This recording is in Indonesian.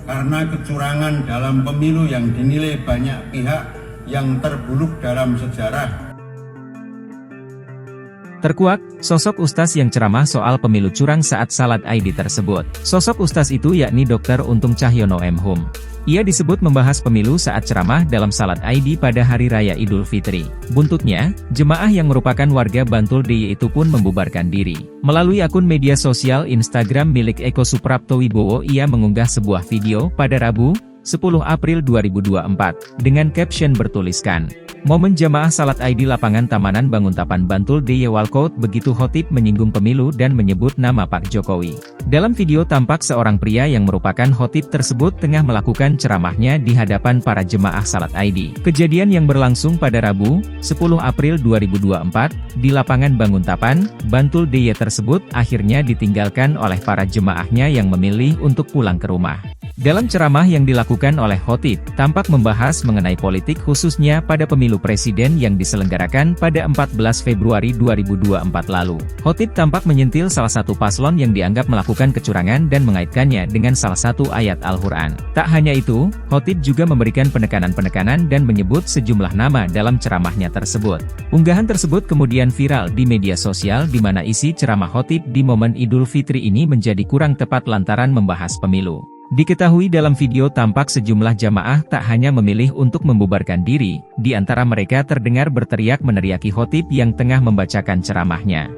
karena kecurangan dalam pemilu yang dinilai banyak pihak yang terburuk dalam sejarah. Terkuak, sosok ustaz yang ceramah soal pemilu curang saat Salat ID tersebut. Sosok ustaz itu yakni Dr. Untung Cahyono M.Hum. Ia disebut membahas pemilu saat ceramah dalam Salat ID pada Hari Raya Idul Fitri. Buntutnya, jemaah yang merupakan warga Bantul DIY itu pun membubarkan diri. Melalui akun media sosial Instagram milik Eko Suprapto Wibowo, ia mengunggah sebuah video pada Rabu, 10 April 2024, dengan caption bertuliskan, "Momen jamaah Salat ID lapangan Tamanan Banguntapan Bantul DIY walkout begitu khotib menyinggung pemilu dan menyebut nama Pak Jokowi." Dalam video tampak seorang pria yang merupakan khotib tersebut tengah melakukan ceramahnya di hadapan para jemaah Salat ID. Kejadian yang berlangsung pada Rabu, 10 April 2024, di lapangan Banguntapan, Bantul DIY tersebut akhirnya ditinggalkan oleh para jemaahnya yang memilih untuk pulang ke rumah. Dalam ceramah yang dilakukan oleh khotib, tampak membahas mengenai politik khususnya pada pemilu presiden yang diselenggarakan pada 14 Februari 2024 lalu. Khotib tampak menyentil salah satu paslon yang dianggap melakukan kecurangan dan mengaitkannya dengan salah satu ayat Al-Quran. Tak hanya itu, khotib juga memberikan penekanan-penekanan dan menyebut sejumlah nama dalam ceramahnya tersebut. Unggahan tersebut kemudian viral di media sosial di mana isi ceramah khotib di momen Idul Fitri ini menjadi kurang tepat lantaran membahas pemilu. Diketahui dalam video tampak sejumlah jamaah tak hanya memilih untuk membubarkan diri, di antara mereka terdengar berteriak meneriaki khotib yang tengah membacakan ceramahnya.